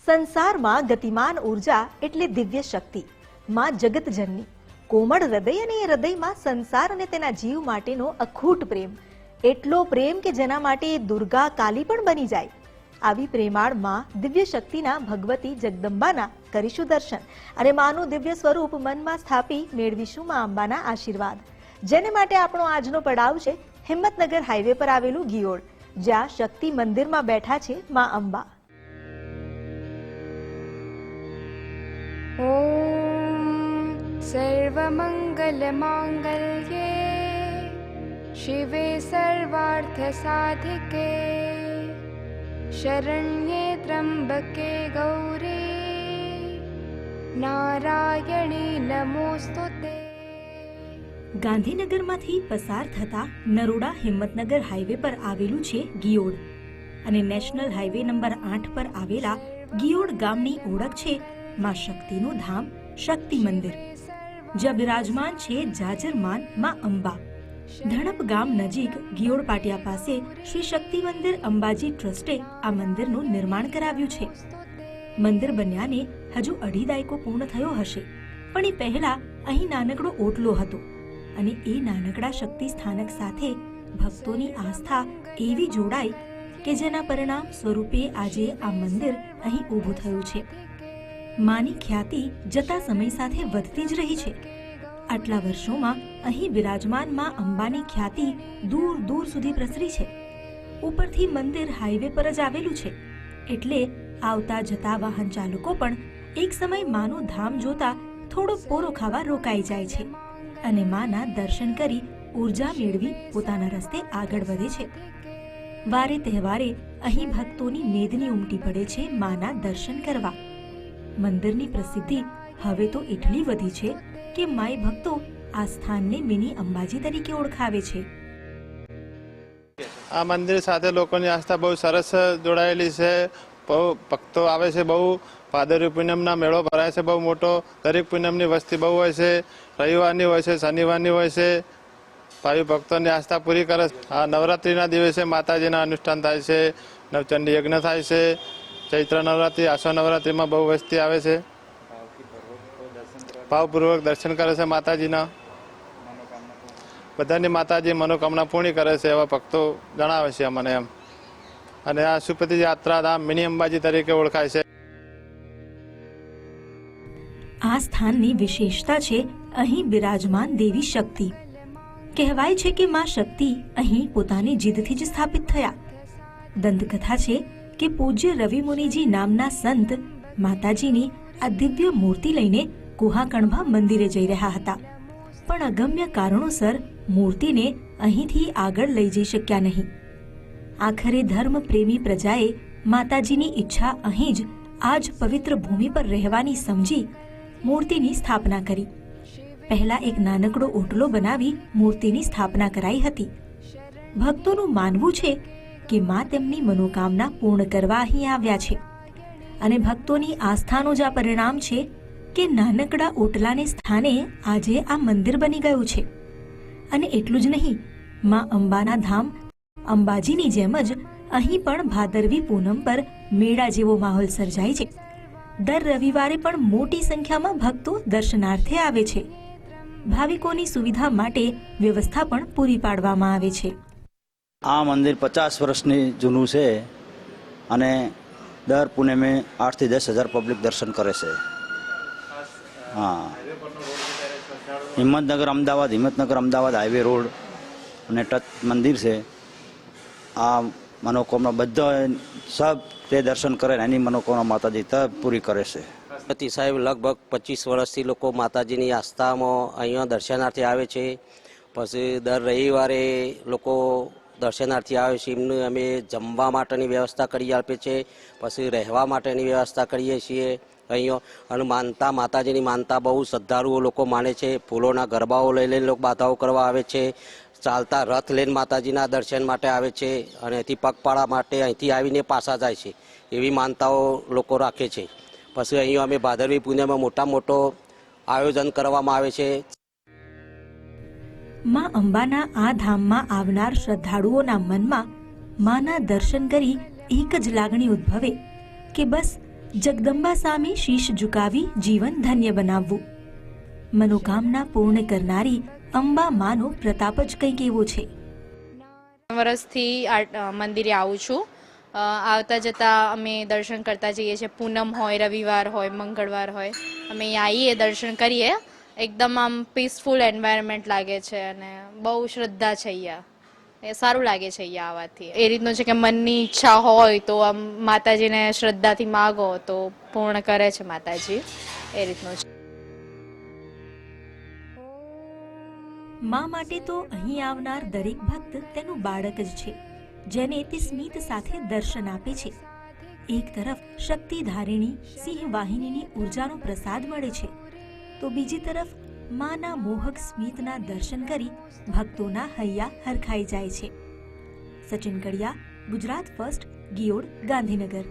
સંસારમાં ગતિમાન ઉર્જા એટલે દિવ્ય શક્તિ, માં જગતજનની. કોમળ હૃદય અને એ હૃદયમાં સંસાર અને તેના જીવ માટેનો અખૂટ પ્રેમ, એટલો પ્રેમ કે જેના માટે દુર્ગા કાલી પણ બની જાય. આવી પ્રેમાળ માં દિવ્ય શક્તિના ભગવતી જગદંબાના કરીશું દર્શન અને માનું દિવ્ય સ્વરૂપ મનમાં સ્થાપી મેળવીશું માં અંબાના આશીર્વાદ. જેને માટે આપણો આજનો પડાવ છે હિંમતનગર હાઈવે પર આવેલું ગિયોડ, જ્યાં શક્તિ મંદિરમાં બેઠા છે માં અંબા. ॐ सर्वमङ्गलमाङ्गल्ये शिवे सर्वार्थसाधिके शरण्ये त्र्यम्बके गौरी नारायणी नमोस्तुते. ગાંધીનગરમાંથી પસાર થતા નરોડા હિંમતનગર હાઈવે પર આવેલું છે ગિયોડ અને નેશનલ હાઈવે નંબર 8 પર આવેલા ગિયોડ ગામની ઓળખ છે માં શક્તિનું ધામ શક્તિ મંદિર, જ્યાં બિરાજમાન છે જાજરમાન માં અંબા. ધણપ ગામ નજીક ગિયોડ પાટિયા પાસે શ્રી શક્તિ મંદિર અંબાજી ટ્રસ્ટે આ મંદિરનું નિર્માણ કરાવ્યું છે. મંદિર બન્યાને હજુ 2.5 દાયકો પૂર્ણ થયો હશે, પણ એ પહેલા અહીં નાનકડો ઓટલો હતો અને એ નાનકડા શક્તિ સ્થાનક સાથે ભક્તોની આસ્થા એવી જોડાઈ કે જેના પરિણામ સ્વરૂપે આજે આ મંદિર અહીં ઊભું થયું છે. માની ખ્યાતિ જતા સમય સાથે વધતી જ રહી છે. આટલા વર્ષોમાં અહીં બિરાજમાન માં અંબાની ખ્યાતિ દૂર દૂર સુધી પ્રસરી છે. ઉપરથી મંદિર હાઈવે પર જ આવેલું છે, એટલે આવતા જતા વાહન ચાલકો પણ એક સમય માનું ધામ જોતા થોડો પોરો ખાવા રોકાઈ જાય છે અને માના દર્શન કરી ઉર્જા મેળવી પોતાના રસ્તે આગળ વધે છે. વારે તહેવારે અહીં ભક્તોની મેદની ઉમટી પડે છે માના દર્શન કરવા. મંદિરની પ્રસિદ્ધિ હવે તો એટલી વધી છે કે માય ભક્તો આ સ્થાનને મિની અંબાજી તરીકે ઓળખાવે છે. આ મંદિર સાથે લોકોની આસ્થા બહુ સરસ જોડાયેલી છે. બહુ ભક્તો આવે છે. બહુ ભાદરવી પૂનમના મેળો ભરાય છે બહુ મોટો. દરેક પૂનમની વસ્તી બહુ હોય છે, રવિવારની હોય છે, શનિવારની હોય છે. ભાવિ ભક્તોની આસ્થા પૂરી કરે. આ નવરાત્રિના દિવસે માતાજીના અનુષ્ઠાન થાય છે, નવચંડી યજ્ઞ થાય છે. ચૈત્ર નવરાત્રિ, આસો નવરાત્રિમાં બહુ વસ્તી આવે છે. ભાવપૂર્વક દર્શન કરે છે માતાજીના. બધાની માતાજી મનોકામના પૂર્ણ કરે છે એવા ભક્તો જણાવે છે અમને એમ. અને આ સુપતિ યાત્રાધામ મિની અંબાજી તરીકે ઓળખાય છે. આ સ્થાનની વિશેષતા છે અહીં બિરાજમાન દેવી શક્તિ. કહેવાય છે કે માં શક્તિ અહીં પોતાની જીદથી જ સ્થાપિત થયા. દંતકથા છે કે પૂજ્ય રવિ મુનિજી નામના સંત માતાજીની આ દિવ્ય મૂર્તિ લઈને કુહાકણભા મંદિરે જઈ રહ્યા હતા, પણ અગમ્ય કારણોસર મૂર્તિને અહીંથી આગળ લઈ જઈ શક્યા નહીં. આખરે ધર્મ પ્રેમી પ્રજાએ માતાજીની ઈચ્છા અહીં જ આ જ પવિત્ર ભૂમિ પર રહેવાની સમજી મૂર્તિની સ્થાપના કરી. પહેલા એક નાનકડો ઓટલો બનાવી મૂર્તિની સ્થાપના કરાઈ હતી. ભક્તોનું માનવું છે કે માં તેમની મનોકામના પૂર્ણ કરવા અહીં આવ્યા છે અને ભક્તોની આસ્થાનું જ આ પરિણામ છે કે નાનકડા ઓટલાને સ્થાને આજે આ મંદિર બની ગયું છે. અને એટલું જ નહીં, માં અંબાના ધામ અંબાજીની જેમ જ અહીં પણ ભાદરવી પૂનમ પર મેળા જેવો માહોલ સર્જાય છે. દર રવિવારે પણ મોટી સંખ્યામાં ભક્તો દર્શનાર્થે આવે છે. ભાવિકોની સુવિધા માટે વ્યવસ્થા પણ પૂરી પાડવામાં આવે છે. આ મંદિર 50 વર્ષની જૂનું છે અને દર પૂનમે 8 થી 10 હજાર પબ્લિક દર્શન કરે છે. હા, હિંમતનગર અમદાવાદ હાઈવે રોડ અને ટચ મંદિર છે. આ મનોકામના બધા સબ તે દર્શન કરે એની મનોકામના માતાજી તબ પૂરી કરે છે. પતિ સાહેબ લગભગ 25 વર્ષથી લોકો માતાજીની આસ્થામાં અહીંયા દર્શનાર્થે આવે છે. પછી દર રવિવારે લોકો દર્શનાર્થી આવે છે. એમને અમે જમવા માટેની વ્યવસ્થા કરી આપીએ છીએ, પછી રહેવા માટેની વ્યવસ્થા કરીએ છીએ અહીંયા. અને માતાજીની માનતા બહુ શ્રદ્ધાળુઓ લોકો માને છે. ફૂલોના ગરબાઓ લઈ લઈને લોકો બાધાઓ કરવા આવે છે. ચાલતા રથ લઈને માતાજીના દર્શન માટે આવે છે અને અહીંથી પગપાળા માટે અહીંથી આવીને પાછા જાય છે. એવી માનતાઓ લોકો રાખે છે. પછી અહીંયા અમે ભાદરવી પૂનમમાં મોટો આયોજન કરવામાં આવે છે. માં અંબાના આ ધામમાં આવનાર શ્રદ્ધાળુઓના મનમાં માના દર્શન કરી એક જ લાગણી ઉદ્ભવે કે બસ જગદંબા સામે શીશ ઝુકાવી જીવન ધન્ય બનાવવું. મનોકામના પૂર્ણ કરનારી અંબા માનો પ્રતાપ જ કંઈક એવો છે. વર્ષથી મંદિરે આવું છું. આવતા જતાં અમે દર્શન કરતા જઈએ છીએ. પૂનમ હોય, રવિવાર હોય, મંગળવાર હોય, અમે અહીંયા આવીએ, દર્શન કરીએ. એકદમ આમ પીસફુલ એન્વાયરમેન્ટ લાગે છે અને બહુ શ્રદ્ધા છે અહીંયા. એ સારું લાગે છે અહીંયા આવવાથી. એ રીતનું છે કે મનની ઈચ્છા હોય તો આમ માતાજીને શ્રદ્ધાથી માગો તો પૂર્ણ કરે છે માતાજી. એ રીતનું છે. મા માટે તો અહીં આવનાર દરેક ભક્ત તેનું બાળક જ છે, જેને તે સ્મિત સાથે દર્શન આપે છે. એક તરફ શક્તિ ધારિણી સિંહ વાહિનીની ઉર્જાનો પ્રસાદ મળે છે, તો બીજી તરફ માના મોહક સ્મિતના દર્શન કરી ભક્તોના હૈયા હરખાઈ જાય છે. સચિન કડિયા, ગુજરાત ફર્સ્ટ, ગિયોડ, ગાંધીનગર.